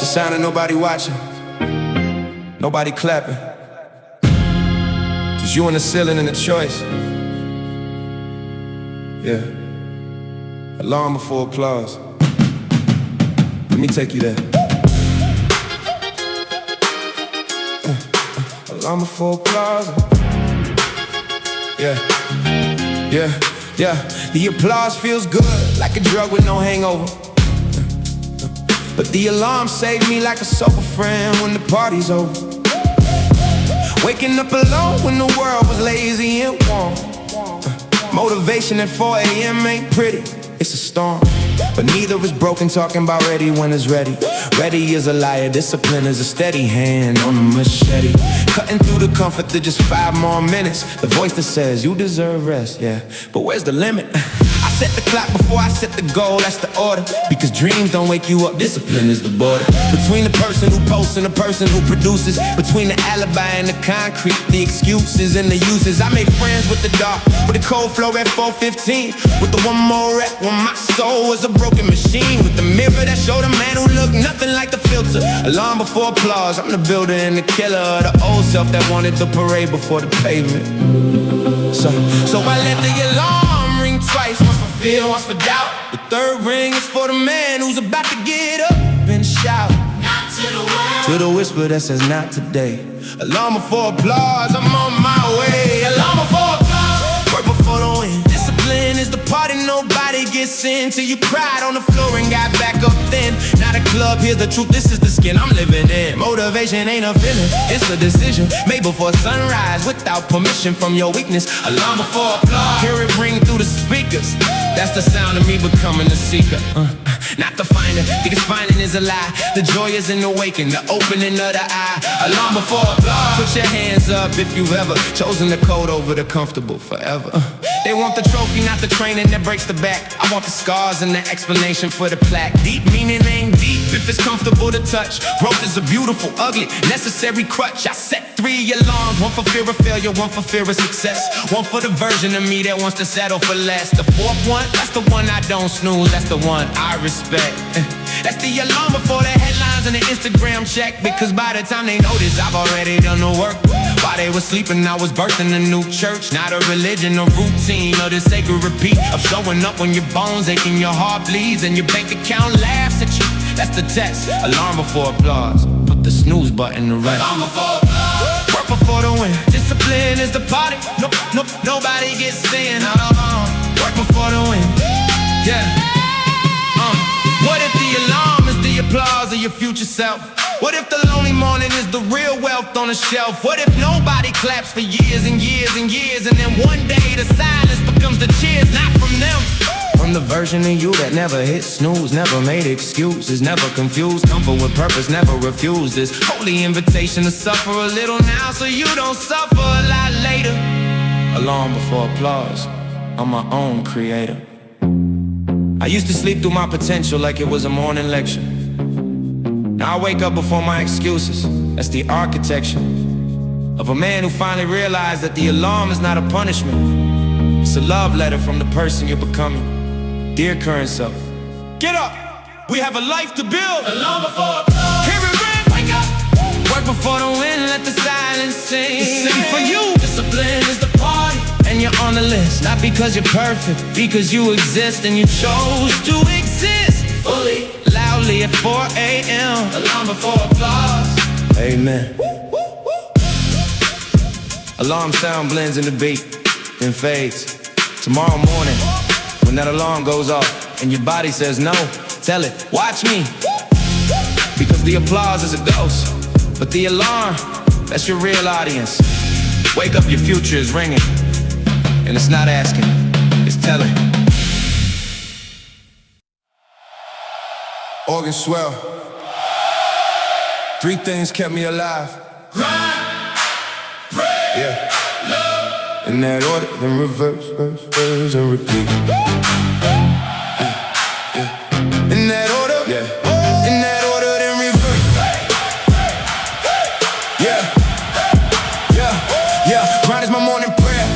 sound of nobody watching, nobody clapping. Just you and the ceiling and the choice. Yeah. Alarm before applause. Let me take you there. Alarm before applause. Yeah. Yeah. Yeah. The applause feels good, like a drug with no hangover. But the alarm saved me like a sober friend when the party's over. Waking up alone when the world was lazy and warm. Motivation at 4 a.m. ain't pretty, it's a storm. But neither is broken, talking about ready when it's ready. Ready is a liar, discipline is a steady hand on a machete. Cutting through the comfort to just 5 more minutes. The voice that says you deserve rest, yeah, but where's the limit? I set the clock before I set the goal, that's the order. Because dreams don't wake you up, discipline is the border. Between the person who posts and the person who produces, between the alibi and the concrete, the excuses and the uses. I made friends with the dark, with the cold flow at 4:15. With the one more rep when my soul was a broken machine. With the mirror that showed a man who looked nothing like the filter. Alarm before applause, I'm the builder and the killer. The old self that wanted the parade before the pavement. So I let the alarm ring twice, once for fear, once for doubt. The third ring is for the man who's about to get up and shout. Not to the world, to the whisper that says not today. Alarm before applause, I'm on my way. Alarm before applause, work before the win. Discipline is the party nobody gets in, till you cried on the floor and got back up then. Not a club, here's the truth, this is the skin I'm living in. Motivation ain't a feeling, it's a decision made before sunrise, without permission from your weakness. Alarm before applause, hear it ring through the speakers. That's the sound of me becoming a seeker, not the finder, because finding is a lie. The joy is in the waking, the opening of the eye. Alarm before applause, put your hands up if you've ever chosen the cold over the comfortable forever. They want the trophy, not the training that breaks the back. I want the scars and the explanation for the plaque. Deep meaning ain't deep if it's comfortable to touch. Growth is a beautiful, ugly, necessary crutch. I set 3 alarms, one for fear of failure, one for fear of success. One for the version of me that wants to settle for less. The 4th one, that's the one I don't snooze, that's the one I respect. That's the alarm before the headlines and the Instagram check. Because by the time they notice, I've already done the work. While they were sleeping, I was birthing a new church. Not a religion, a routine, or the sacred repeat of showing up when your bones ache and your heart bleeds and your bank account laughs at you. That's the test. Alarm before applause, put the snooze button to rest. Alarm before applause, work before the win. Discipline is the party, nobody gets in. Work before the win, yeah. What if the alarm is the applause of your future self? What if the lonely morning is the real wealth on the shelf? What if nobody claps for years and years and years, and then one day the silence becomes the cheers, not from them? From the version of you that never hit snooze, never made excuses, never confused, comfort with purpose, never refused this holy invitation to suffer a little now so you don't suffer a lot later. Alarm before applause, I'm my own creator. I used to sleep through my potential like it was a morning lecture. Now I wake up before my excuses. That's the architecture of a man who finally realized that the alarm is not a punishment. It's a love letter from the person you're becoming. Dear current self, get up, we have a life to build. Alarm before applause, hear it ring, wake up. Work before the wind, let the silence sing. Sing for you, discipline is the party, and you're on the list. Not because you're perfect, because you exist and you chose to exist fully, loudly at 4 a.m. Alarm before applause, amen. Alarm sound blends in the beat, then fades. Tomorrow morning, when that alarm goes off and your body says no, tell it, watch me. Because the applause is a ghost, but the alarm, that's your real audience. Wake up, your future is ringing, and it's not asking, it's telling. Organ swell. 3 things kept me alive. Grind, pray, yeah. Love. In that order, then reverse, verse, verse, and repeat. Yeah. In that order, yeah. In that order, then reverse. Yeah. Yeah. Yeah. Grind is my morning prayer.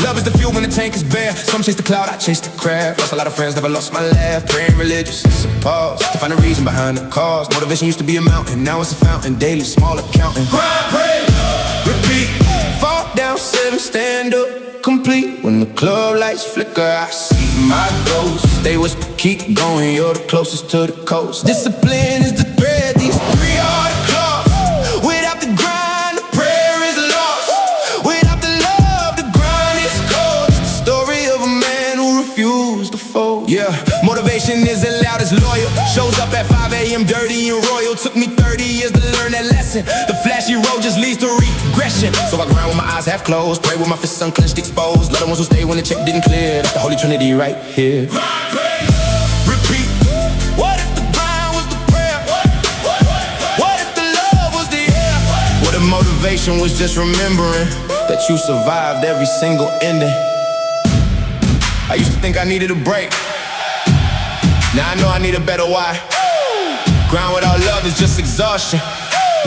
Love is the fuel when the tank is bare. Some chase the cloud, I chase the crab. Lost a lot of friends, never lost my laugh. Praying religious, it's a pause to find a reason behind the cause. Motivation used to be a mountain, now it's a fountain. Daily, small accounting. Grind, pray, repeat. Fall down 7, stand up, complete. When the club lights flicker, I see my ghost. They whisper, keep going, you're the closest to the coast. Discipline is the thread, these 3 are the claws. Without the grind, the prayer is lost. Without the love, the grind is cold. It's the story of a man who refused to fold. Yeah, motivation isn't loud, it's loyal. Shows up at 5 a.m. dirty and royal. Took me 30 years to learn that lesson. The flashy road just leads to regression. So I grind with my eyes half closed, pray with my fists unclenched, exposed. Love the ones who stay when the check didn't clear. That's the Holy Trinity right here. Repeat. What if the grind was the prayer? What if the love was the air? What if motivation was just remembering that you survived every single ending? I used to think I needed a break. Now I know I need a better why. Grind without love is just exhaustion.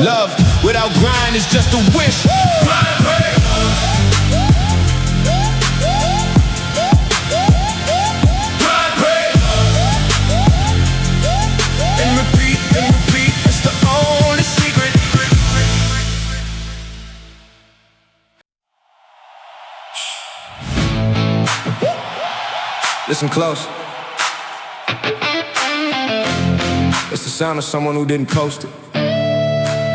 Love without grind is just a wish. Grind, pray. Grind, pray. And repeat, that's the only secret. Listen close. It's the sound of someone who didn't coast it.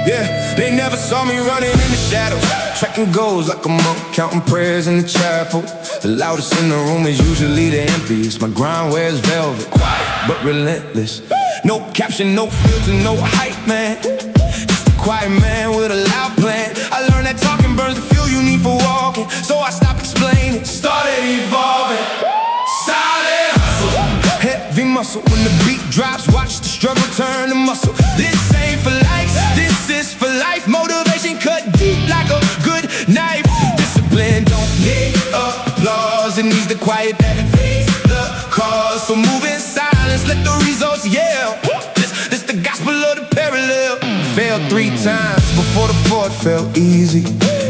Yeah, they never saw me running in the shadows, tracking goals like a monk, counting prayers in the chapel. The loudest in the room is usually the emptiest. My grind wears velvet, quiet but relentless. No caption, no filter, no hype, man. Just a quiet man with a loud plan. I learned that talking burns the fuel you need for walking, so I stopped explaining, started evolving. Silent hustle, heavy muscle. When the beat drops, watch the struggle turn to muscle. This ain't for likes, this is for life. Motivation cut deep like a good knife. Discipline don't need applause, it needs the quiet that feeds the cause. So move in silence, let the results yell. This the gospel of the parallel. Failed 3 times before the 4th felt easy.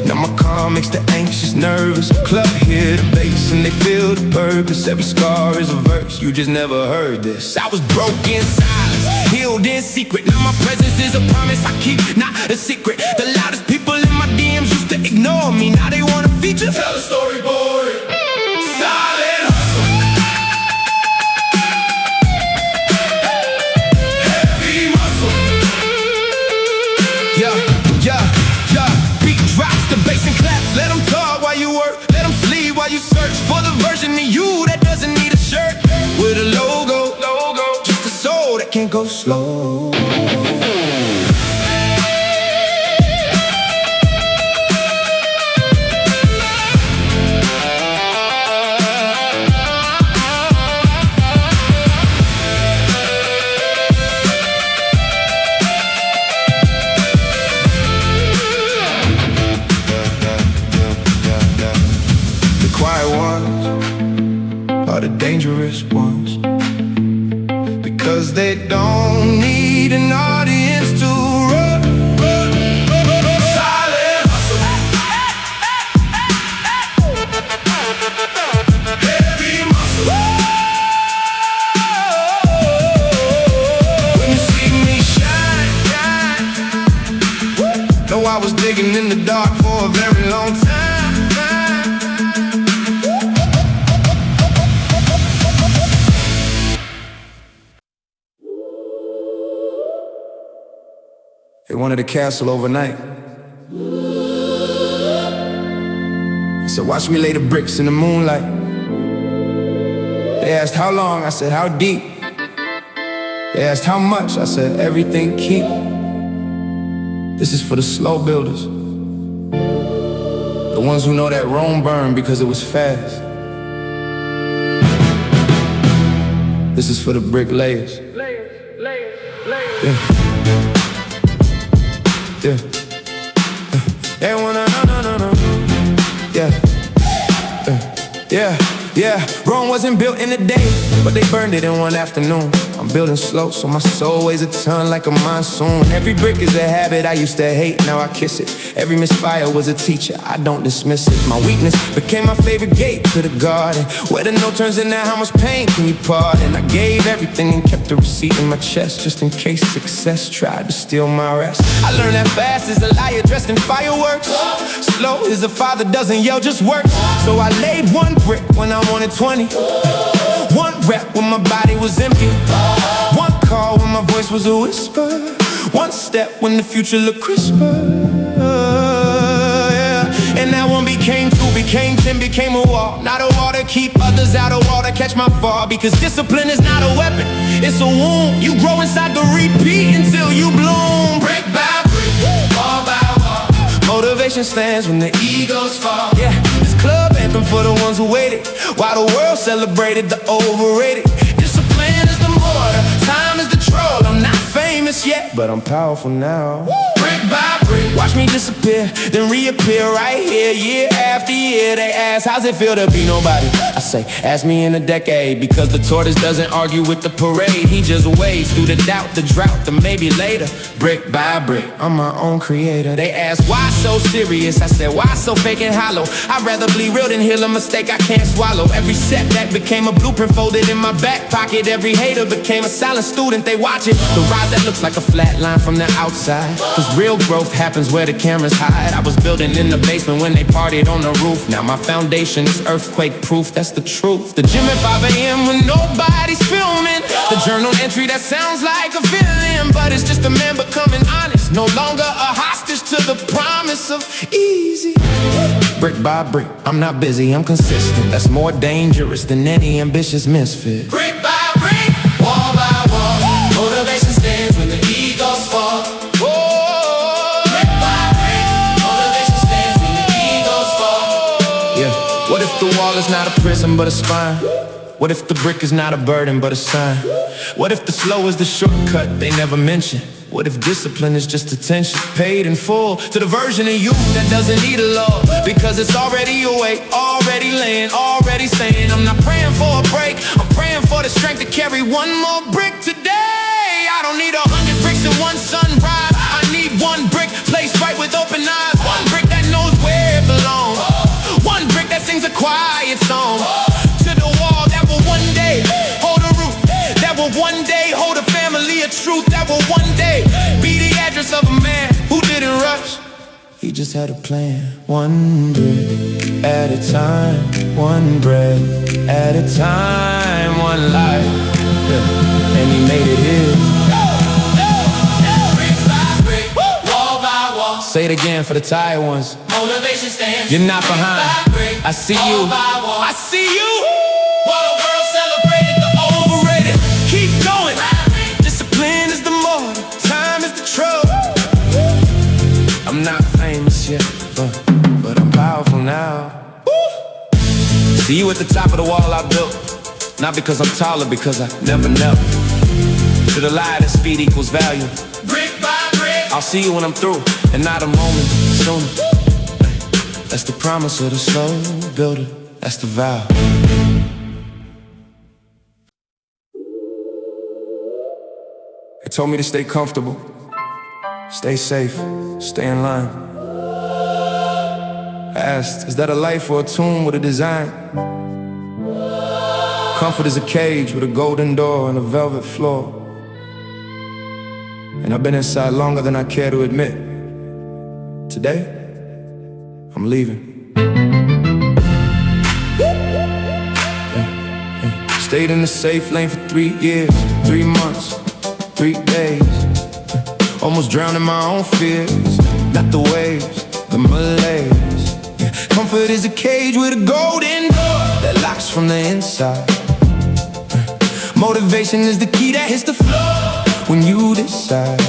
Now my calm makes the anxious nervous. Club hear the bass and they feel the purpose. Every scar is a verse, you just never heard this. I was broke in silence, healed in secret. Now my presence is a promise I keep, not a secret. The loudest people in my DMs used to ignore me, now they want a feature. Tell a story, boy. Silent hustle, heavy muscle. Yeah. Beat drops, the bass and claps. Let them talk while you work, let them sleep while you search for the version of you that doesn't need a shirt with a logo. Just a soul that can't go slow. The dangerous ones, because they don't need an audience to run. Silent hustle, heavy muscle. When you see me shine, know I was digging in the dark for a very long time. They wanted a castle overnight. So watch me lay the bricks in the moonlight. They asked how long, I said how deep. They asked how much, I said everything keep. This is for the slow builders, the ones who know that Rome burned because it was fast. This is for the bricklayers. Yeah. They wanna no. Yeah. Rome wasn't built in a day, but they burned it in one afternoon. I'm building slow, so my soul weighs a ton like a monsoon. Every brick is a habit I used to hate, now I kiss it. Every misfire was a teacher, I don't dismiss it. My weakness became my favorite gate to the garden, where the note turns into how much pain can you pardon. I gave everything and kept the receipt in my chest, just in case success tried to steal my rest. I learned that fast is a liar dressed in fireworks. Slow is a father doesn't yell, just work. So I laid one brick when I wanted 20. One rep when my body was empty. One call when my voice was a whisper. One step when the future looked crisper. And that one became two, became 10, became a wall. Not a wall to keep others out, a wall to catch my fall. Because discipline is not a weapon, it's a wound. You grow inside the repeat until you bloom. Brick by brick, wall by wall. Motivation stands when the egos fall. Yeah, this club anthem for the ones who waited, while the world celebrated the overrated. Discipline is the mortar, time is the troll. I'm not famous yet, but I'm powerful now. Brick by brick, watch me disappear, then reappear right here, year after year. They ask, how's it feel to be nobody? I say, ask me in a decade, because the tortoise doesn't argue with the parade. He just wades through the doubt, the drought, the maybe later. Brick by brick, I'm my own creator. They ask, why so serious? I said, why so fake and hollow? I'd rather bleed real than heal a mistake I can't swallow. Every setback became a blueprint folded in my back pocket. Every hater became a silent student, they watch it. The rise that looks like a flat line from the outside, cause real growth happens where the cameras hide. I was building in the basement when they partied on the roof. Now my foundation is earthquake proof, that's the truth. The gym at 5 a.m. when nobody's filming. The journal entry that sounds like a villain, but it's just a man becoming honest. No longer a hostage to the promise of easy. Brick by brick, I'm not busy, I'm consistent. That's more dangerous than any ambitious misfit. Brick by brick, wall by wall. Motivation stands when the egos fall. Brick by brick, motivation stands when the egos fall. Yeah, what if the wall is not a prison but a spine? What if the brick is not a burden but a sign? What if the slow is the shortcut they never mention? What if discipline is just attention paid in full to the version of you that doesn't need a law? Because it's already awake, already laying, already saying, I'm not praying for a break, I'm praying for the strength to carry one more brick today. I don't need 100 bricks in one sunrise, I need one brick placed right with open eyes. One brick that knows where it belongs, one brick that sings a quiet song to the wall that will one day hold a roof, that will one day hold a family of truth, that will one day be the address of a man who didn't rush. He just had a plan. One brick at a time, one breath at a time, one life, yeah. And he made it his. Brick by brick, wall by wall. Say it again for the tired ones. Motivation stands. You're not behind. I see you. I see you. While the world celebrated the overrated, keep going. Discipline is the mortar, time is the trouble. I'm not famous yet, but I'm powerful now. See you at the top of the wall I built, not because I'm taller, because I never knelt. To the lie that speed equals value. Brick by brick, I'll see you when I'm through, and not a moment sooner. That's the promise of the slow builder, that's the vow. They told me to stay comfortable, stay safe, stay in line. I asked, is that a life or a tomb with a design? Comfort is a cage with a golden door and a velvet floor. And I've been inside longer than I care to admit. Today, I'm leaving. Stayed in the safe lane for 3 years, 3 months, 3 days. Almost drowning my own fears. Not the waves, the malaise. Comfort is a cage with a golden door that locks from the inside. Motivation is the key that hits the floor when you decide.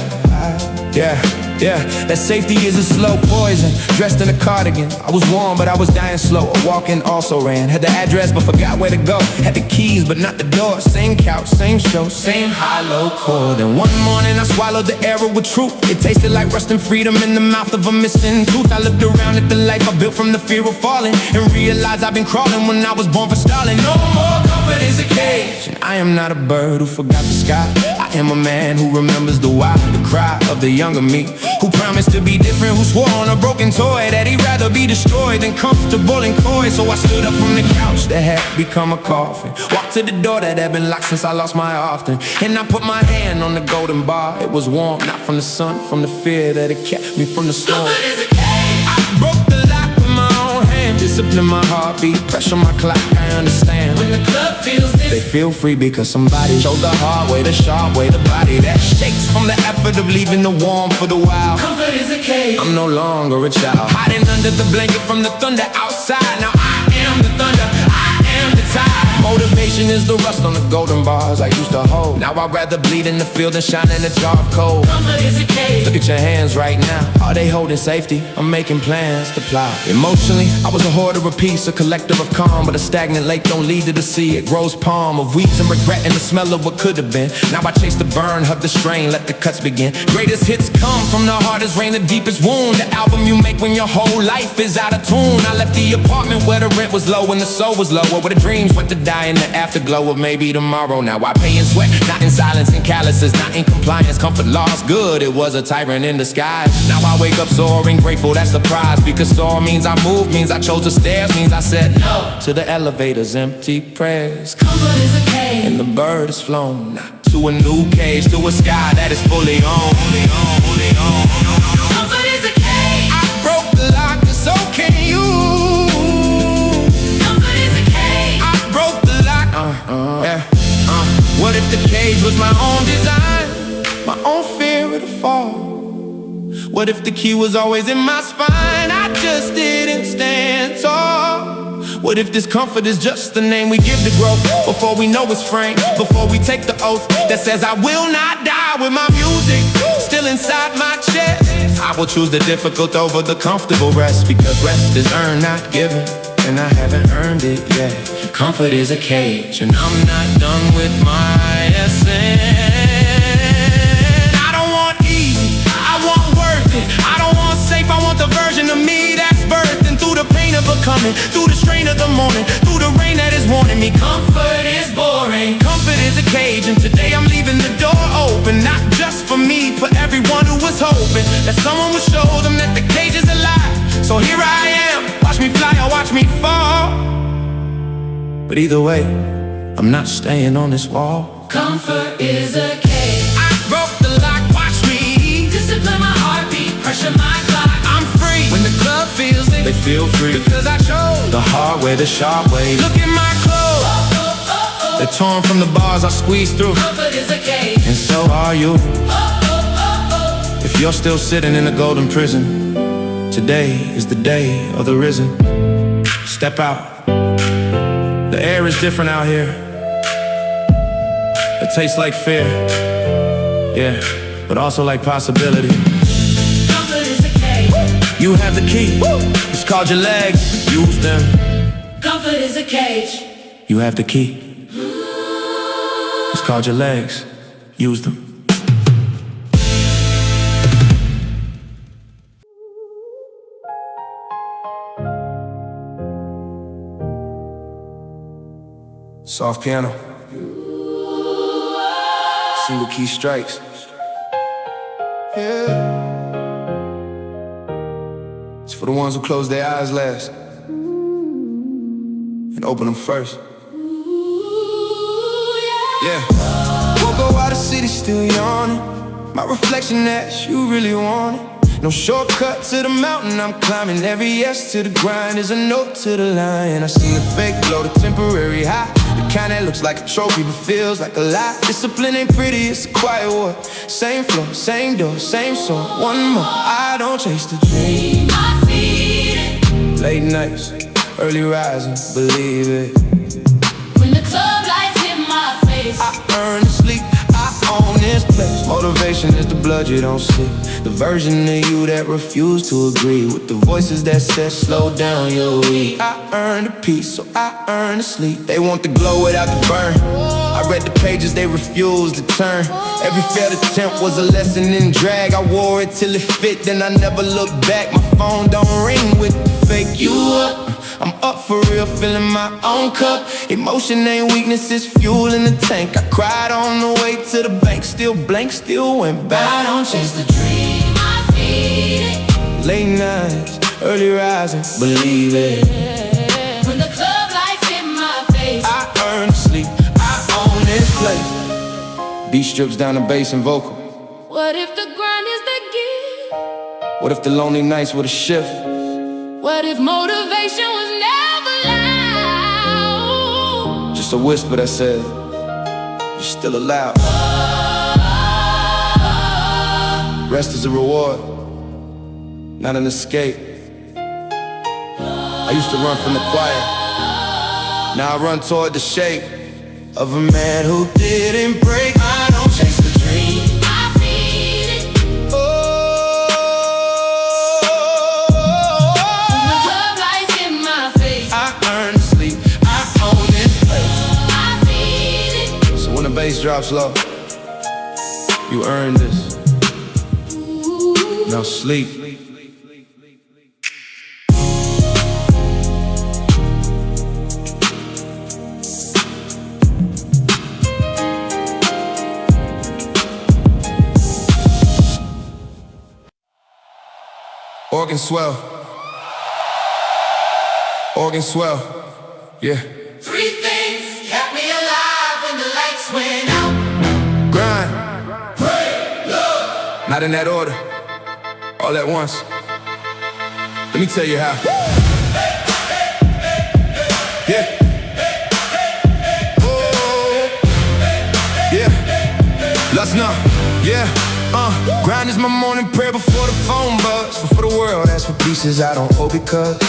Yeah, that safety is a slow poison. Dressed in a cardigan, I was warm but I was dying slow. A walk-in also ran, had the address but forgot where to go. Had the keys but not the door. Same couch, same show, same high-low chord. And one morning I swallowed the error with truth. It tasted like rust and freedom in the mouth of a missing tooth. I looked around at the life I built from the fear of falling, and realized I've been crawling when I was born for stalling. No more comfort is a cage, and I am not a bird who forgot the sky. I am a man who remembers the why, the cry of the younger me, who promised to be different, who swore on a broken toy that he'd rather be destroyed than comfortable and coy. So I stood up from the couch that had become a coffin, walked to the door that had been locked since I lost my often, and I put my hand on the golden bar. It was warm, not from the sun, from the fear that it kept me from the storm. I broke the lock with my own hand, discipline my heartbeat, pressure my clock, I understand. When the club feels this, they feel free because somebody chose the hard way, the sharp way, the body that shakes from the effort of leaving the warm for the wild. Comfort is a cage, I'm no longer a child, hiding under the blanket from the thunder outside. Now I am the thunder, I am the tide. Motivation is the rust on the golden bars I used to hold. Now I'd rather bleed in the field than shine in a jar of coal. Comfort is a cage. Look at your hands right now, are they holding safety? I'm making plans to plow. Emotionally, I was a hoarder of peace, a collector of calm, but a stagnant lake don't lead to the sea. It grows palm of weeds and regret and the smell of what could have been. Now I chase the burn, hug the strain, let the cuts begin. Greatest hits come from the hardest rain, the deepest wound. The album you make when your whole life is out of tune. I left the apartment where the rent was low and the soul was lower, where the dreams went to die in the afterglow of maybe tomorrow. Now I pay in sweat, not in silence and calluses, not in compliance. Comfort lost good, it was a tyrant in disguise. Now I wake up soaring, grateful, that's the prize. Because soar means I moved, means I chose the stairs, means I said no to the elevator's empty prayers. Comfort is a cage, and the bird has flown, not to a new cage, to a sky that is fully on. Comfort is a cage. I broke the lock, and so can you. Comfort is a cage. I broke the lock. What if the cage was my own design, my own fear of the fall? What if the key was always in my spine? I just didn't stand tall. What if discomfort is just the name we give to growth? Before we know it's framed, before we take the oath that says I will not die with my music still inside my chest. I will choose the difficult over the comfortable rest, because rest is earned, not given, and I haven't earned it yet. Comfort is a cage, and I'm not done with my ascent. I don't want easy, I want worth it. I don't want safe, I want the version of me that's birthed. And through the pain of becoming, through the strain of the morning, through the rain that is warning me, comfort is boring. Comfort is a cage, and today I'm leaving the door open, not just for me, for everyone who was hoping that someone would show them that the cage is a lie. So here I am, watch me fly or watch me fall. But either way, I'm not staying on this wall. Comfort is a cage. I broke the lock, watch me discipline my heartbeat, pressure my clock. I'm free when the club feels it, they feel free, because I chose the hard way, the sharp way. Look at my clothes, they're torn from the bars I squeezed through. Comfort is a cage, and so are you. If you're still sitting in a golden prison, today is the day of the risen. Step out. The air is different out here. It tastes like fear, yeah, but also like possibility. Comfort is a cage. You have the key. It's called your legs. Use them. Comfort is a cage. You have the key. It's called your legs. Use them. Soft piano, single key strikes. Yeah, it's for the ones who close their eyes last and open them first. Yeah, won't go out of city still yawning. My reflection that you really want it. No shortcut to the mountain I'm climbing. Every yes to the grind is a note to the line. I seen the fake glow, the temporary high, the kind that looks like a trophy but feels like a lie. Discipline ain't pretty, it's a quiet war. Same floor, same door, same song. One more, I don't chase the dream, I feed it. Late nights, early rising, believe it. When the club lights hit my face, I earn the sleep, I own this place. Motivation is the blood you don't see, the version of you that refused to agree with the voices that said slow down, you're weak. I earned a peace, so I earned a sleep. They want the glow without the burn. I read the pages, they refused to turn. Every failed attempt was a lesson in drag. I wore it till it fit, then I never looked back. My phone don't ring with the fake you up. I'm up for real, filling my own cup. Emotion ain't weakness, it's fuel in the tank. I cried on the way to the bank, still blank, still went back. I don't chase the dream, I feed it. Late nights, early rising, believe it. When the club lights in my face, I earn sleep, I own this place. Beat strips down the bass and vocal. what if the grind is the gift? What if the lonely nights were the shift? What if motivation was never loud? Just a whisper that said, you're still alive. Rest is a reward, not an escape. I used to run from the quiet, now I run toward the shape of a man who didn't break. I don't chase the dream, I feed it. When the club lights in my face, I earn sleep, I own this place. I feed it. So when the bass drops low, you earn this. Now sleep. Organ swell. Organ swell. Yeah. Three things kept me alive when the lights went out. Grind. Not in that order. All at once. Let me tell you how. Yeah. Oh. Yeah. Let's know. Yeah. Grind is my morning prayer before the phone buzz. Before the world asks for pieces I don't owe, because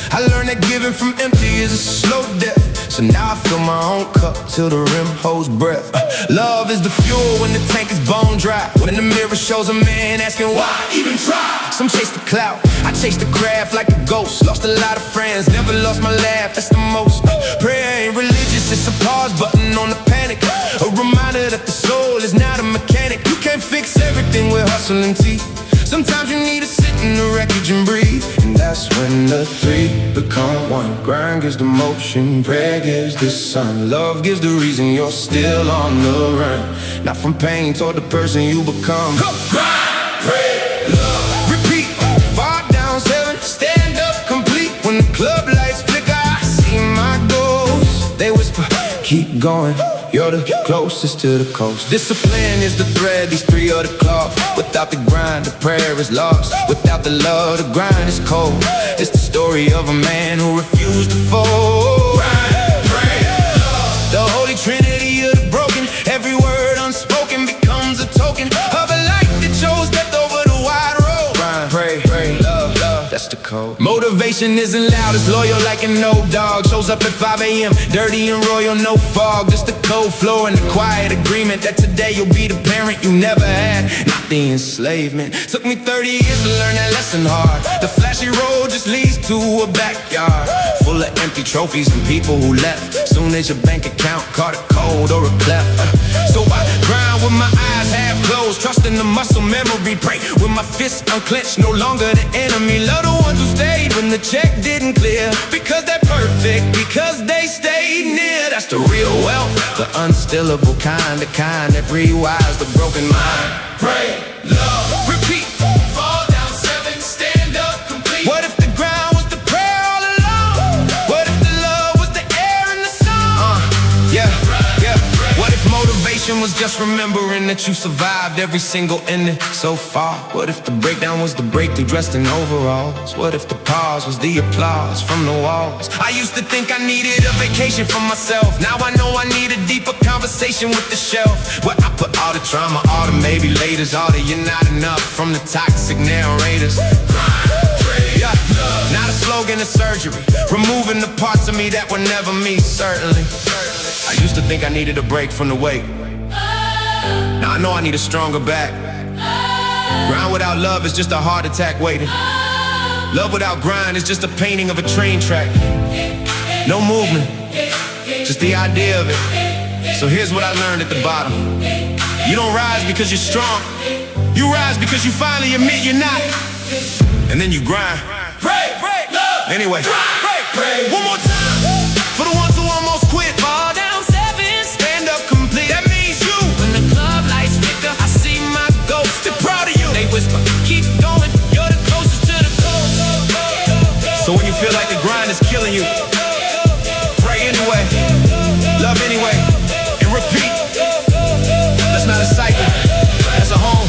I learned that giving from empty is a slow death. So now I fill my own cup till the rim holds breath. Love is the fuel when the tank is bone dry. When the mirror shows a man asking why even try. Some chase the clout, I chase the craft like a ghost. Lost a lot of friends, never lost my laugh, that's the most. Prayer ain't religious, it's a pause button on the panic. A reminder that the soul is not a mechanic. You can't fix everything with hustle and teeth. Sometimes you need to sit in the wreckage and breathe. And that's when the three become one. Grind gives the motion, prayer gives the sun. Love gives the reason you're still on the run. Not from pain toward the person you become. Grind, pray, love, repeat. 5 down, 7, stand up, complete. When the club lights flicker, I see my goals. They whisper, keep going. You're the closest to the coast. Discipline is the thread, these 3 are the cloth. Without the grind, the prayer is lost. Without the love, the grind is cold. It's the story of a man who refused to fold. Grind, pray, love. The holy trinity of the broken. Every word unspoken becomes a token of a light that chose death over the wide road. Grind, pray, love, that's the code. Motivation isn't loud, it's loyal like an old dog. Shows up at 5 a.m., dirty and royal, no fog. Just the cold floor and the quiet agreement that today you'll be the parent you never had, not the enslavement. Took me 30 years to learn that lesson hard. The flashy road just leads to a backyard full of empty trophies and people who left. Soon as your bank account caught a cold or a cleft. So I grind with my eyes half closed, trusting the muscle memory. Pray with my fists unclenched, no longer the enemy. Love the ones who stayed when the check didn't clear, because they're perfect, because they stayed near. That's the real wealth, the unstillable kind, the kind that rewires the broken mind. Pray, love, repeat. 4 down, 7, stand up, complete. What if the ground was the prayer all along? What if the love was the air and the song? Yeah. What if motivation was just remembering that you survived every single ending so far? What if the breakdown was the breakthrough dressed in overalls? What if the pause was the applause from the walls? I used to think I needed a vacation from myself. Now I know I need a deeper conversation with the shelf, where I put all the trauma, all the maybe laters, all the you're not enough from the toxic narrators. Yeah. Not a slogan of surgery, removing the parts of me that were never me, certainly. I used to think I needed a break from the weight. Now I know I need a stronger back. Grind without love is just a heart attack waiting. Love without grind is just a painting of a train track. No movement, just the idea of it. So here's what I learned at the bottom. You don't rise because you're strong. You rise because you finally admit you're not. And then you grind. Pray, love. Anyway, one more time for the ones who almost quit. Fall down 7, stand up complete. That means you. When the club lights flicker, I see my ghost. They're proud of you. They whisper, keep going. You're the closest to the goal. So when you feel like the grind is killing you, pray anyway, love anyway, and repeat. That's not a cycle. That's a home.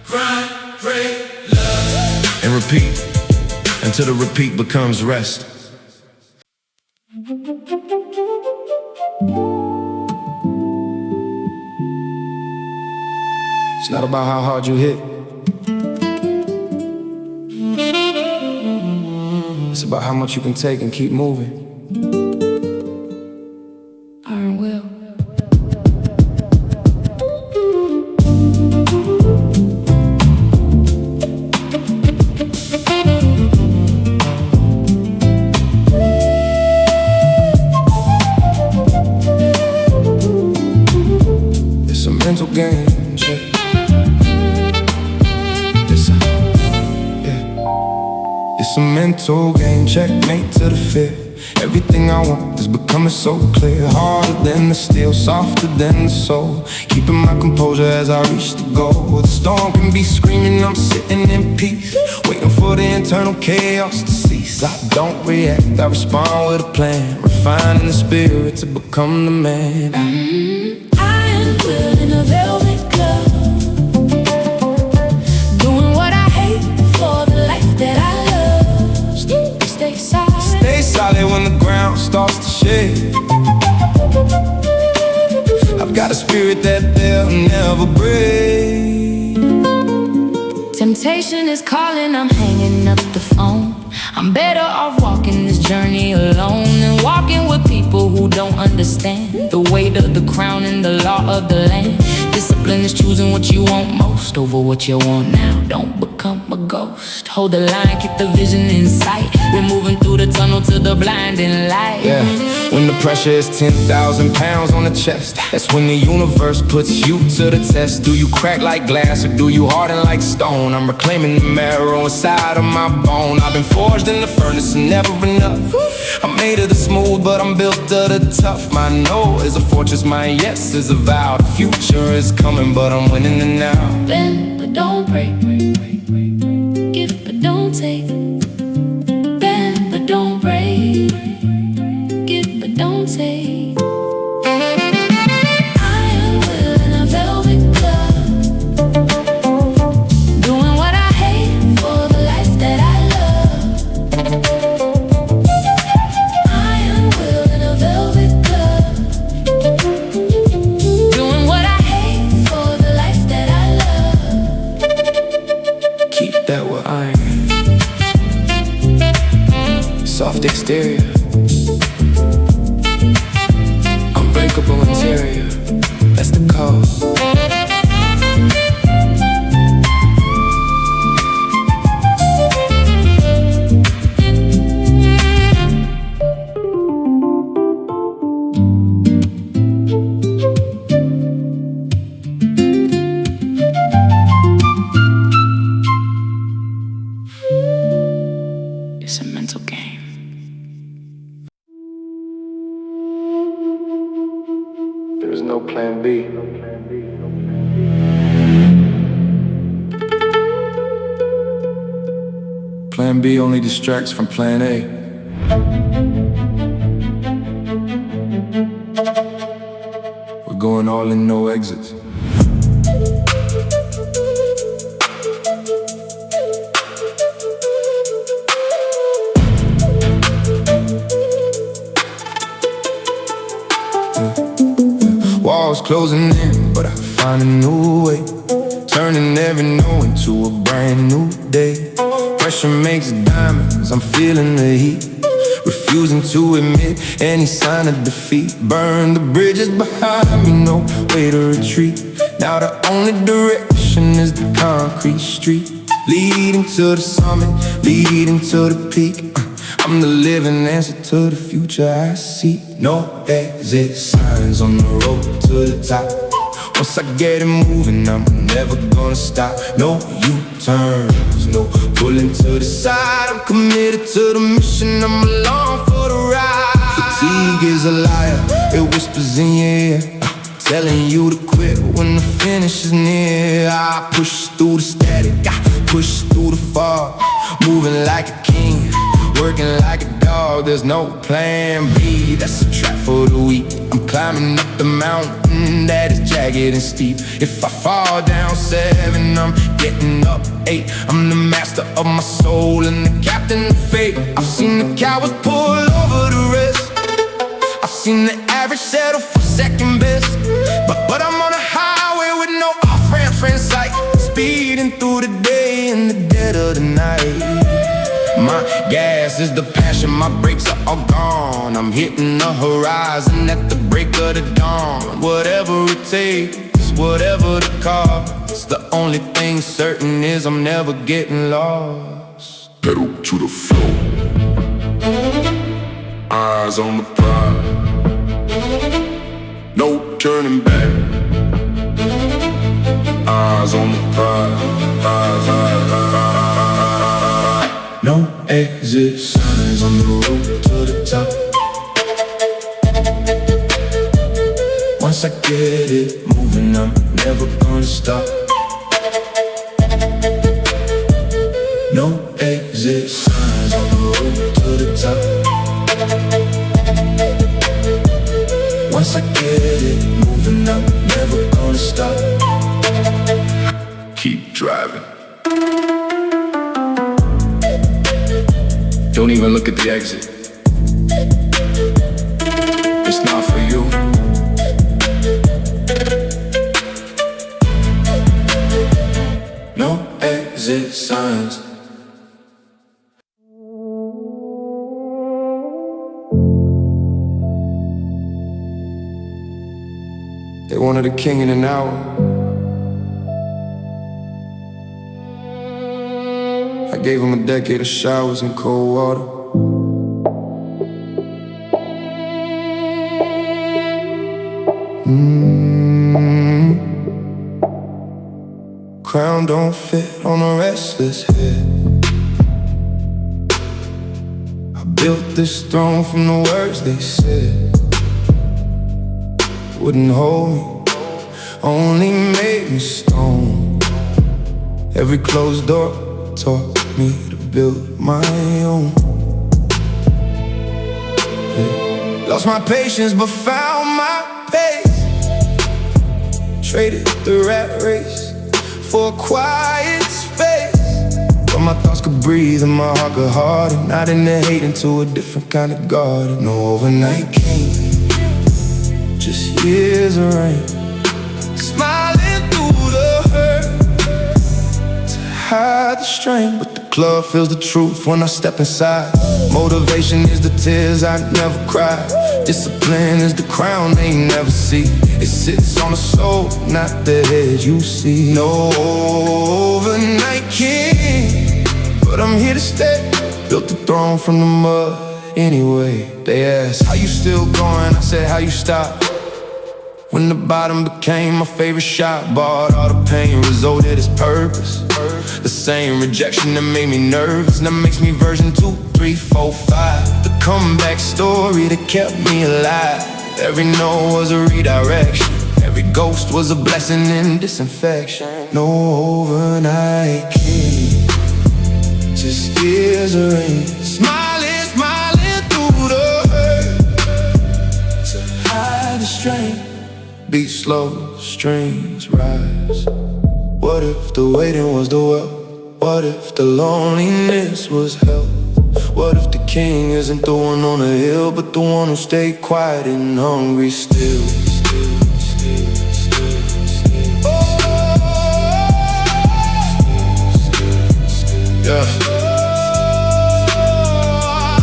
Grind, pray, love, and repeat until the repeat becomes rest. It's not about how hard you hit. It's about how much you can take and keep moving. Iron Will. It's a mental game, check. It's a mental game, checkmate to the fear. Everything I want is becoming so clear. Harder than the steel, softer than the soul. Keeping my composure as I reach the goal. The storm can be screaming, I'm sitting in peace, waiting for the internal chaos to cease. I don't react, I respond with a plan, refining the spirit to become the man. Iron Will in a velvet glove, doing what I hate for the life that I love. Stay solid. Stay solid when the ground starts to shake. I've got a spirit that they'll never break. Temptation is calling, I'm hanging up the phone. I'm better off walking this journey alone than walking with people who don't understand the weight of the crown and the law of the land. Discipline is choosing what you want most over what you want now. Don't become a ghost. Hold the line, keep the vision in sight. We're moving through the tunnel to the blinding light. Yeah, when the pressure is 10,000 pounds on the chest, that's when the universe puts you to the test. Do you crack like glass or do you harden like stone? I'm reclaiming the marrow inside of my bone. I've been forged in the furnace and never enough. I'm made of the smooth, but I'm built of the tough. My no is a fortress, my yes is a vow. The future is coming, but I'm winning it now. Bend but don't break, give but don't take. Bend but don't break, give but don't take. Iron Will in a velvet glove, doing what I hate for the life that I love. Iron Will in a velvet glove, doing what I hate for the life that I love. Keep that with iron. Soft exterior, unbreakable interior. That's the code. It's a mental game. There is no plan B. Plan B only distracts from plan A. We're going all in, no exits. Walls closing in, but I find a new way, turning every no into a brand new day. Pressure makes diamonds, I'm feeling the heat, refusing to admit any sign of defeat. Burn the bridges behind me, no way to retreat. Now the only direction is the concrete street, leading to the summit, leading to the peak. I'm the living answer to the future I see. No exit signs on the road to the top. Once I get it moving, I'm never gonna stop. No U-turns, no pulling to the side. I'm committed to the mission, I'm along for the ride. Fatigue is a liar, it whispers in your ear, telling you to quit when the finish is near. I push through the static, I push through the fog, moving like a king, working like a dog. There's no plan B, that's a trap for the weak. I'm climbing up the mountain that is jagged and steep. If I fall down 7, I'm getting up 8. I'm the master of my soul and the captain of fate. I've seen the cowards pull over the rest, I've seen the average settle for second best. But I'm on a highway with no off-ramps in sight, speeding through the day in the dead of the night. My gas is the passion, my brakes are all gone. I'm hitting the horizon at the break of the dawn. Whatever it takes, whatever the cost, the only thing certain is I'm never getting lost. Pedal to the floor, eyes on the prize, no turning back. Eyes on the prize, no exit signs on the road to the top. Once I get it moving, I'm never gonna stop. No exit signs on the road to the top. Once I get it moving, I'm never gonna stop. keep driving. Don't even look at the exit, it's not for you. No exit signs. They wanted a king in an hour. I gave him a decade of showers and cold water. Crown don't fit on a restless head. I built this throne from the words they said. Wouldn't hold me, only made me stone. Every closed door taught me to build my own. Yeah. Lost my patience but found my pace. Traded the rat race for a quiet space, where my thoughts could breathe and my heart could harden. Not in the hate, into a different kind of garden. No overnight king, just years of rain, smiling through the hurt to hide the strain. But the club feels the truth when I step inside. Motivation is the tears I never cry. Discipline is the crown they never see. It sits on the soul, not the head you see. No overnight king, but I'm here to stay. Built the throne from the mud anyway. They asked, how you still going? I said, how you stop? When the bottom became my favorite shot, bought all the pain, resulted its purpose. The same rejection that made me nervous, now makes me version 2, 3, 4, 5. The comeback story that kept me alive. Every no was a redirection, every ghost was a blessing in disinfection. No overnight king, just years of rain, smiling, smiling through the hurt to hide the strain. Beat slow, strings rise. What if the waiting was the well? What if the loneliness was hell? What if the king isn't the one on the hill, but the one who stayed quiet and hungry still? Yeah.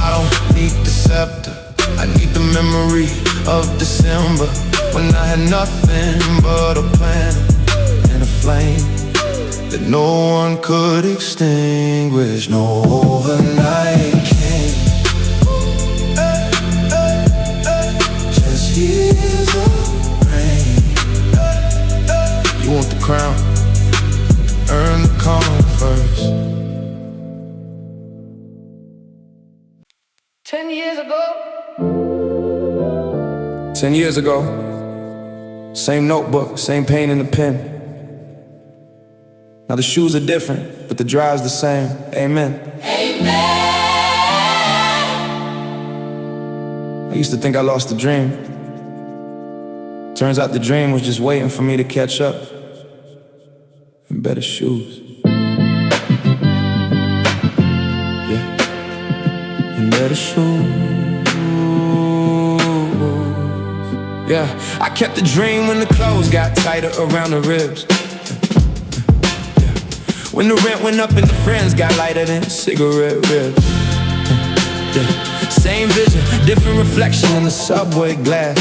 I don't need the scepter, I need the memory of December, when I had nothing but a plan and a flame that no one could extinguish. No overnight king, just years of rain, Who want the crown? Earn the calm first. 10 years ago. 10 years ago, same notebook, same pain in the pen. Now the shoes are different, but the drive's the same. Amen. Amen. I used to think I lost the dream. Turns out the dream was just waiting for me to catch up in better shoes. Yeah, in better shoes. Yeah, I kept the dream when the clothes got tighter around the ribs. Yeah. When the rent went up and the friends got lighter than cigarette ribs. Yeah. Same vision, different reflection in the subway glass.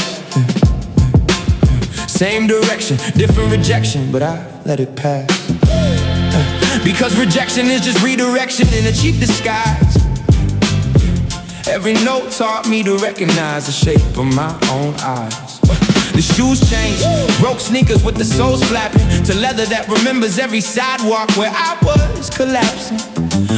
Same direction, different rejection, but I let it pass. Because rejection is just redirection in a cheap disguise. Every note taught me to recognize the shape of my own eyes. The shoes changed, broke sneakers with the soles flapping, to leather that remembers every sidewalk where I was collapsing.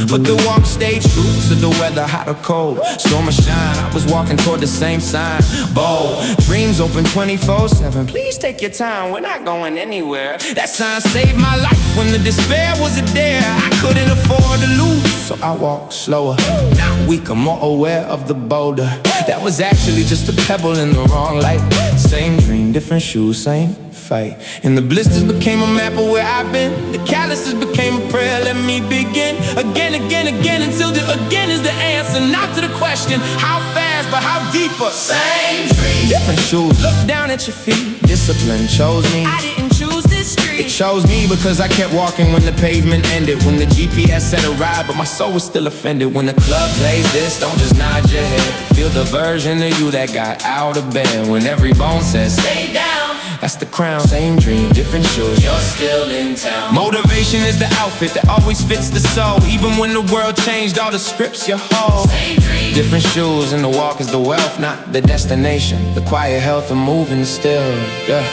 But the walk stayed true to the weather, hot or cold, storm or shine, I was walking toward the same sign. Bold, dreams open 24/7. Please take your time, we're not going anywhere. That sign saved my life when the despair wasn't there. I couldn't afford to lose, so I walked slower. Not weaker, more aware of the boulder. That was actually just a pebble in the wrong light. Same dream, different shoes, same fight. And the blisters became a map of where I've been. The calluses became a prayer. Let me begin again, again, again, until the again is the answer. Not to the question, how fast, but how deeper. Same dream, different shoes. Look down at your feet. Discipline chose me. I didn't choose this street. It chose me because I kept walking when the pavement ended. When the GPS said a ride, but my soul was still offended. When the club plays this, don't just nod your head. Feel the version of you that got out of bed. When every bone says stay down, that's the crown. Same dream, different shoes. you're still in town. Motivation is the outfit that always fits the soul. Even when the world changed all the scripts you hold. Same dream, Different shoes, and the walk is the wealth, not the destination. The quiet health of moving still, yeah.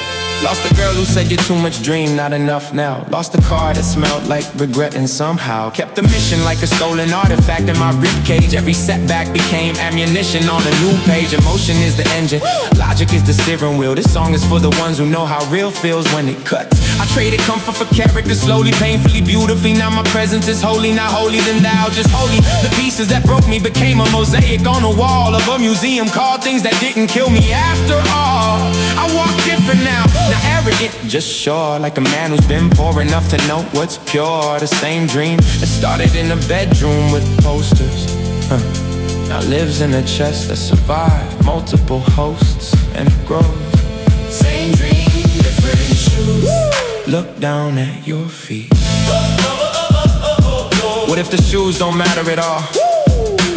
Lost the girl who said you're too much dream, not enough now. Lost the car that smelled like regret and somehow kept the mission like a stolen artifact in my ribcage. Every setback became ammunition on a new page. Emotion is the engine, logic is the steering wheel. This song is for the ones who know how real feels when it cuts. I traded comfort for character, slowly, painfully, beautifully. Now my presence is holy, not holy than thou, just holy. The pieces that broke me became a mosaic on a wall of a museum called things that didn't kill me after all. I walk different now, not arrogant, just sure. Like a man who's been poor enough to know what's pure. The same dream that started in a bedroom with posters, now lives in a chest that survived multiple hosts and it grows. same dream, different shoes. Look down at your feet. What if the shoes don't matter at all?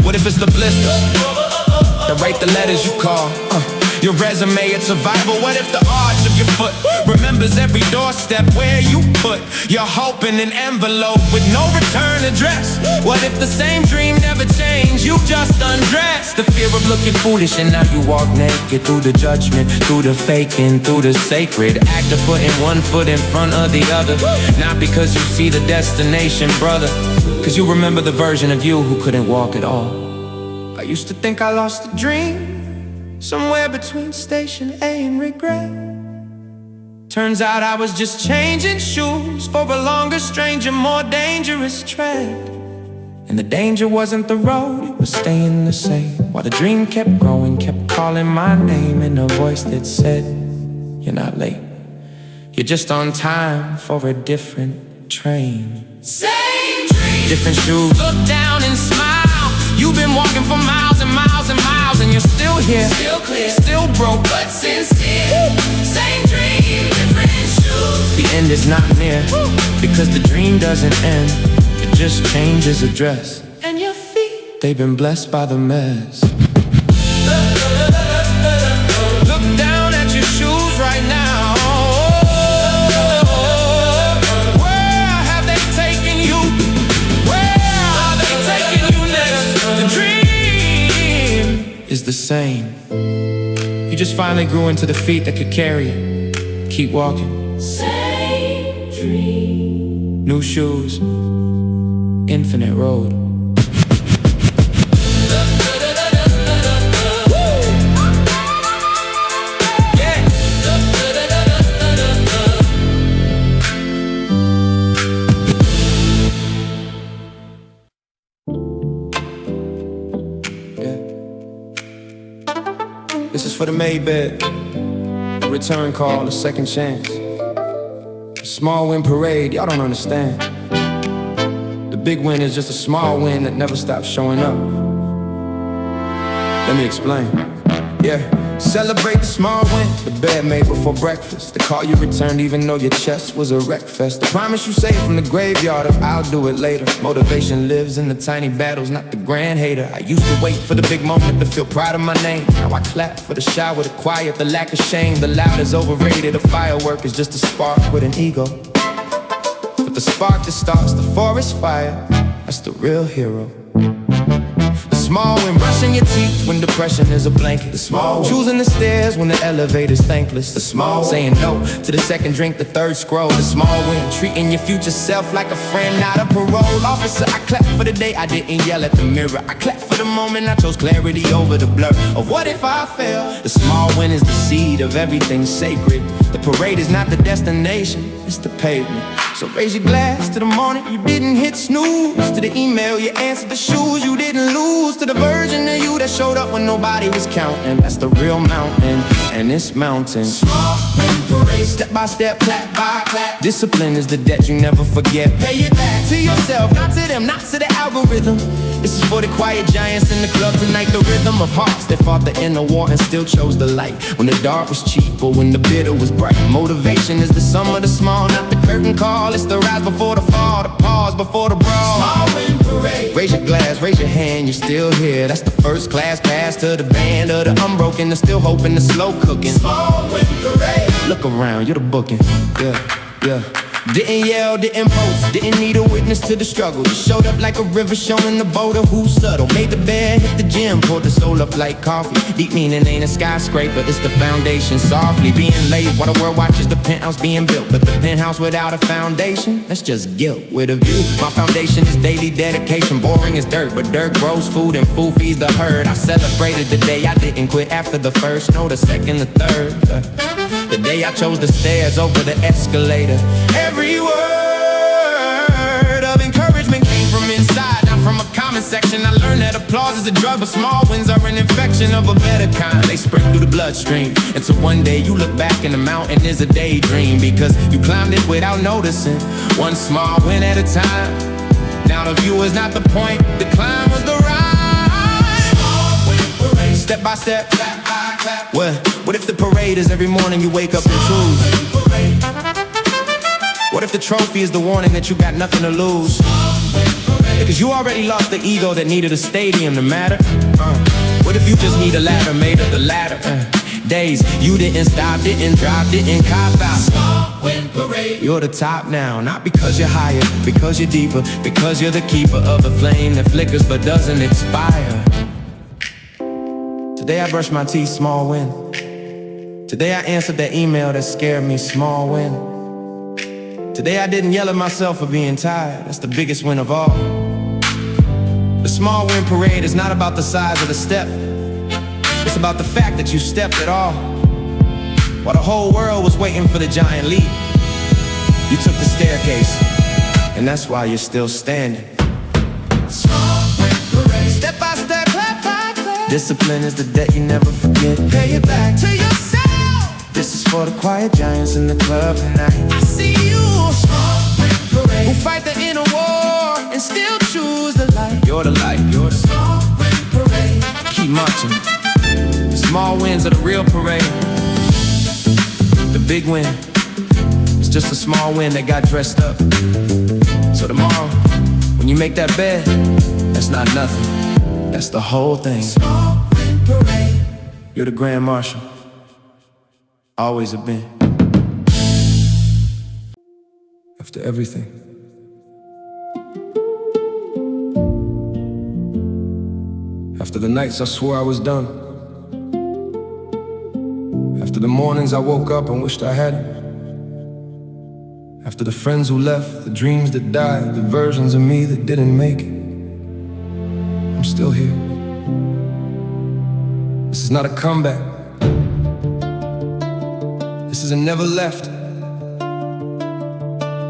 What if it's the blisters that write the letters you call? Your resume, it's survival. What if the arch of your foot remembers every doorstep where you put your hope in an envelope with no return address? What if the same dream never changed? You just undressed. The fear of looking foolish, and now you walk naked through the judgment, through the faking, through the sacred act of putting one foot in front of the other. Not because you see the destination, brother, cause you remember the version of you who couldn't walk at all. I used to think I lost the dream somewhere between station A and regret. Turns out I was just changing shoes for a longer, stranger, more dangerous tread. And the danger wasn't the road, it was staying the same. While the dream kept growing, kept calling my name in a voice that said, you're not late, you're just on time for a different train. Same dream, Different shoes. Look down and smile. You've been walking for miles and miles and miles, and you're still here, still clear, still broke, but sincere. Same dream, different shoes. the end is not near, because the dream doesn't end, it just changes address. And your feet, They've been blessed by the mess. Look down at your shoes right now. Where have they taken you? Where are they taking you next? The dream is the same. You just finally grew into the feet that could carry you. Keep walking. same New shoes, infinite road. This is for the Maybed, the return call, a second chance. The small win parade, y'all don't understand. The big win is just a small win that never stops showing up. Let me explain. Yeah, celebrate the small win, the bed made before breakfast, the call you returned even though your chest was a wreck fest, the promise you saved from the graveyard of I'll do it later. Motivation lives in the tiny battles, not the grand hater. I used to wait for the big moment to feel proud of my name. Now I clap for the shower, the quiet, the lack of shame. The loud is overrated, a firework is just a spark with an ego. But the spark that starts the forest fire, that's the real hero. The small win, brushing your teeth when depression is a blanket. The small win, choosing the stairs when the elevator's thankless. The small win, saying no to the second drink, the third scroll. The small win, treating your future self like a friend, not a parole officer. I clap for the day I didn't yell at the mirror. I clap for the moment I chose clarity over the blur of what if I fail. The small win is the seed of everything sacred. The parade is not the destination, it's the pavement. So raise your glass to the morning you didn't hit snooze, to the email you answered, the shoes you didn't lose, to the version of you that showed up when nobody was counting. That's the real mountain, and it's mountain. Small win parade, step by step, clap by clap. Discipline is the debt you never forget. Pay it back to yourself, not to them, not to the algorithm. This is for the quiet giants in the club tonight. The rhythm of hearts that fought the inner war and still chose the light when the dark was cheap or when the bitter was bright. Motivation is the sum of the small, not the curtain call. It's the rise before the fall, the pause before the brawl. Small win parade. Raise your glass, raise your hand, you're still here. That's the first class pass to the band of the unbroken, the still hoping, the slow cooking. Small win parade. Look around, you're the booking. Yeah. Didn't yell, didn't post, didn't need a witness to the struggle. Just showed up like a river showing the boat of who's subtle. Made the bed, hit the gym, poured the soul up like coffee. Deep meaning ain't a skyscraper, it's the foundation. Softly being late while the world watches the penthouse being built. But the penthouse without a foundation, that's just guilt with a view. My foundation is daily dedication, boring as dirt. But dirt grows food and food feeds the herd. I celebrated the day I didn't quit after the first, no, the second, the third. The day I chose the stairs over the escalator. Every word of encouragement came from inside, not from a comment section. I learned that applause is a drug, but small wins are an infection of a better kind. They spread through the bloodstream until one day you look back and the mountain is a daydream, because you climbed it without noticing, one small win at a time. Now the view is not the point, the climb was the ride. Small win parade, step by step, clap by clap. What if the parade is every morning you wake up and choose? What if the trophy is the warning that you got nothing to lose? Because you already lost the ego that needed a stadium to matter. What if you just need a ladder made of the ladder? Days you didn't stop, didn't drop, didn't cop out. Small win parade. You're the top now, not because you're higher, because you're deeper, because you're the keeper of a flame that flickers but doesn't expire. Today I brushed my teeth, small win. Today I answered that email that scared me, small win. Today I didn't yell at myself for being tired, that's the biggest win of all. The small win parade is not about the size of the step, it's about the fact that you stepped at all. While the whole world was waiting for the giant leap, you took the staircase, and that's why you're still standing. Small win parade. Step by step, clap by clap. Discipline is the debt you never forget. Pay it back to yourself. This is for the quiet giants in the club tonight. I see you, small win parade, who fight the inner war and still choose the light. You're the light, you're the small win parade. Keep marching. The small wins are the real parade. The big win is just a small win that got dressed up. So tomorrow, when you make that bed, that's not nothing, that's the whole thing. Small win parade. You're the Grand Marshal. Always have been. After everything, after the nights I swore I was done, after the mornings I woke up and wished I hadn't, After the friends who left, the dreams that died, the versions of me that didn't make it, I'm still here. This is not a comeback. This is a never left.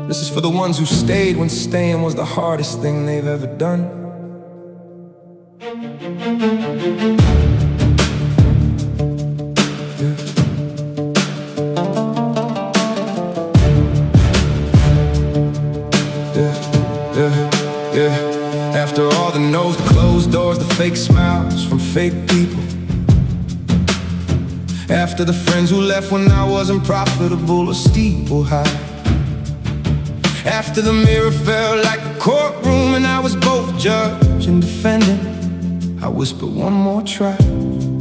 This is for the ones who stayed when staying was the hardest thing they've ever done. After all the no's, the closed doors, the fake smiles from fake people. After the friends who left when I wasn't profitable or steeple high. After the mirror felt like a courtroom and I was both judge and defendant, I whispered one more try.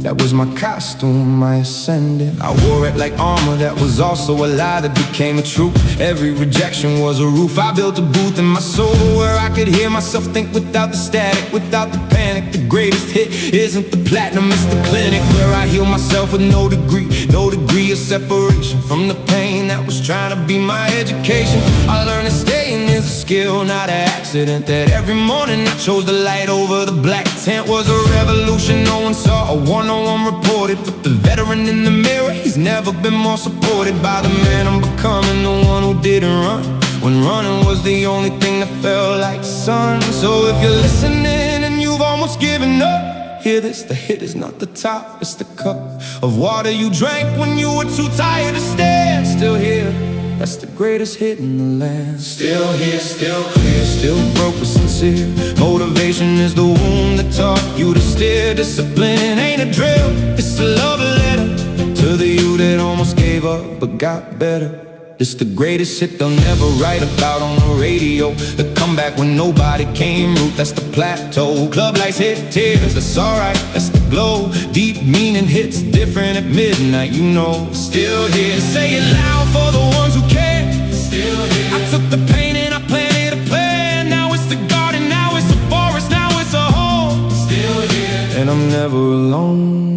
That was my costume, my ascendant. I wore it like armor that was also a lie that became a truth. Every rejection was a roof. I built a booth in my soul where I could hear myself think without the static, without the panic. The greatest hit isn't the platinum, it's the clinic where I heal myself with no degree of separation from the pain that was trying to be my education. I learned that staying is a skill, not an accident. That every morning I chose the light over the black tent was a revolution no one saw, a war no one reported. But the veteran in the mirror, he's never been more supported by the man I'm becoming, the one who didn't run when running was the only thing that felt like sun. So if you're listening and you've almost given up, hear this, the hit is not the top, it's the cup of water you drank when you were too tired to stand. Still here, that's the greatest hit in the land. Still here, still clear, still broke but sincere. Motivation is the wound that taught you to steer. Discipline ain't a drill, it's a love letter to the you that almost gave up but got better. It's the greatest hit they'll never write about on the radio. The comeback when nobody came root, that's the plateau. Club lights hit tears, that's alright, that's the glow. Deep meaning hits different at midnight, you know. Still here, say it loud for the ones who care. Still here, I took the pain and I planted a plan. Now it's the garden, now it's a forest, now it's a home. Still here, and I'm never alone.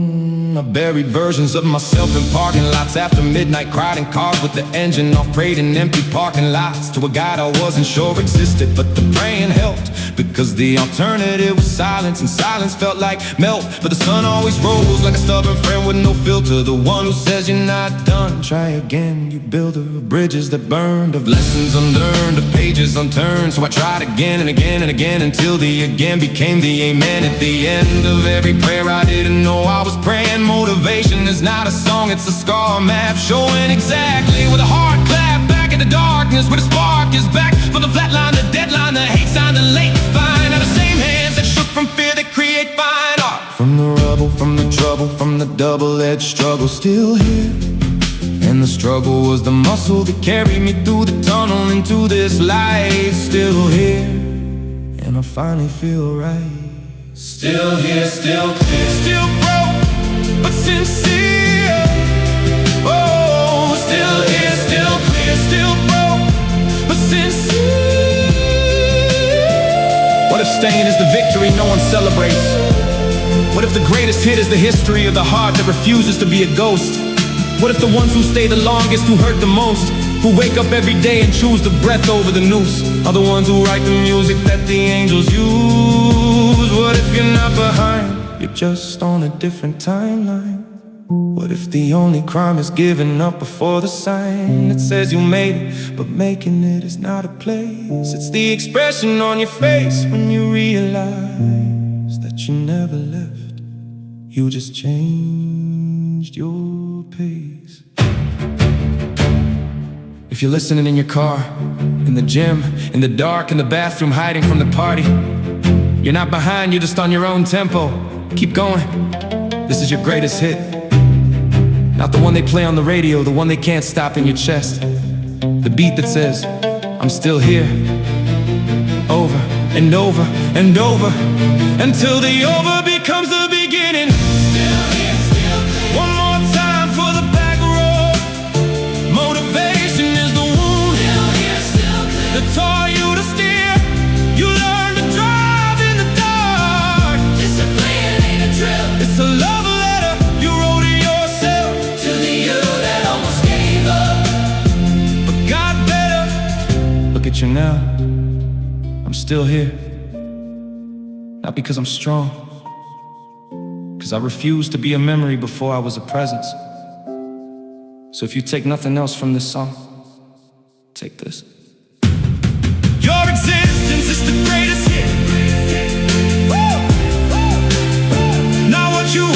I buried versions of myself in parking lots. After midnight, cried in cars with the engine off. Prayed in empty parking lots to a God I wasn't sure existed. But the praying helped, because the alternative was silence, and silence felt like melt. But the sun always rose like a stubborn friend with no filter. The one who says you're not done, try again. You builder of bridges that burned, of lessons unlearned, of pages unturned. So I tried again and again and again, until the again became the amen. At the end of every prayer I didn't know I was praying. Motivation is not a song, it's a scar map showing exactly with a hard clap. Back in the darkness where the spark is back. For the flat line, the deadline, the hate sign, the late fine. Are the same hands that shook from fear that create fine art. From the rubble, from the trouble, from the double-edged struggle. Still here, and the struggle was the muscle that carried me through the tunnel into this life. Still here, and I finally feel right. Still here, still clear, still broke but sincere. Oh, still here, still clear, still broke but sincere. What if staying is the victory no one celebrates? What if the greatest hit is the history of the heart that refuses to be a ghost? What if the ones who stay the longest, who hurt the most, who wake up every day and choose the breath over the noose, are the ones who write the music that the angels use? What if you're not behind? You're just on a different timeline. What if the only crime is giving up before the sign that says you made it, but making it is not a place? It's the expression on your face when you realize that you never left. You just changed your pace. If you're listening in your car, in the gym, in the dark, in the bathroom, hiding from the party, you're not behind, you're just on your own tempo. Keep going, this is your greatest hit. Not the one they play on the radio, the one they can't stop in your chest. The beat that says, I'm still here. Over and over and over, until the over becomes the beginning. Still here, still clear. One more time for the back row. Motivation is the wound. Still here, still clear. That taught you to steer. You learn to drive in the dark. Discipline ain't a drill, it's a love letter you wrote to yourself. To the you that almost gave up but got better. picture now, I'm still here. Not because I'm strong, because I refused to be a memory before I was a presence. So if you take nothing else from this song, take this. Your existence is the greatest hit. Woo! Now what you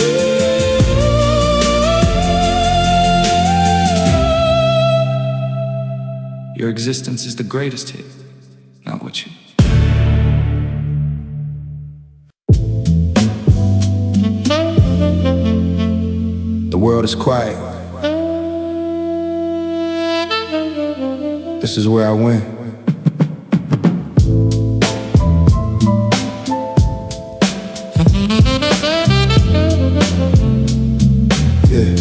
Your existence is the greatest hit, not what you. The world is quiet. This is where I win. Yeah.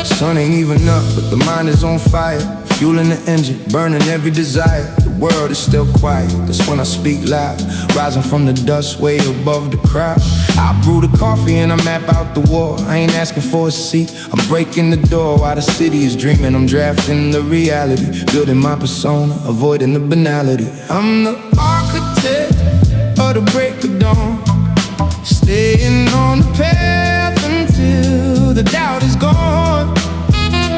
Sun ain't even up, but the mind is on fire. Fueling the engine, burning every desire. The world is still quiet, that's when I speak loud. Rising from the dust, way above the crowd. I brew the coffee and I map out the war. I ain't asking for a seat, I'm breaking the door. While the city is dreaming, I'm drafting the reality. Building my persona, avoiding the banality. I'm the architect of the break of dawn. Staying on the path until the doubt is gone.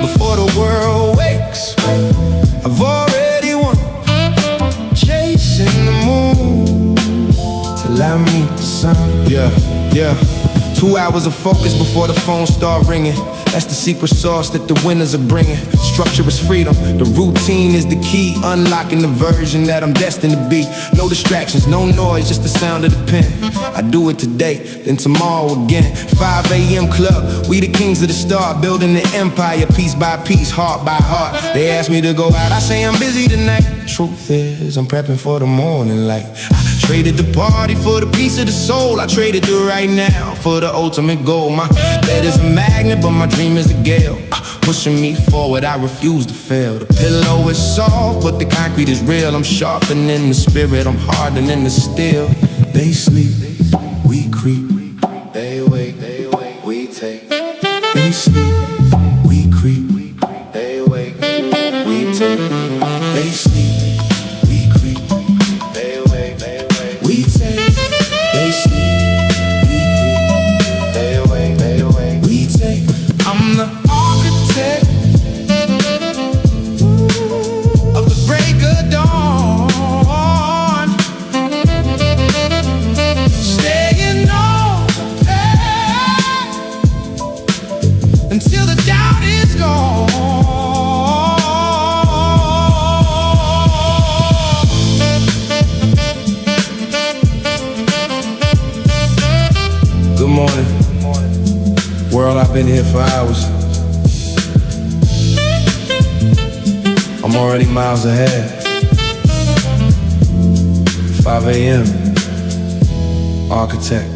Before the world wakes, I've already won. Chasing the moon till I meet the sun. Yeah, yeah. 2 hours of focus before the phone start ringing. That's the secret sauce that the winners are bringing. Structure is freedom, the routine is the key. Unlocking the version that I'm destined to be. No distractions, no noise, just the sound of the pen. I do it today, then tomorrow again. 5 a.m. club, we the kings of the start. Building the empire piece by piece, heart by heart. They ask me to go out, I say I'm busy tonight. Truth is, I'm prepping for the morning light. I traded the party for the piece of the soul. I traded the right now for the ultimate goal. My bed is a magnet, but my dream is a gale. Pushing me forward, I refuse to fail. The pillow is soft, but the concrete is real. I'm sharpening the spirit, I'm hardening the steel. They sleep, we creep. They wake, we take. They sleep, we creep. They wake, we take. They sleep, we creep. They wake, we take. They sleep, we creep. They wake, we take. I'm the architect of the break of dawn. Staying on the path until the doubt is gone. Good morning, world. I've been here for hours. I'm already miles ahead. 5 a.m. Architect.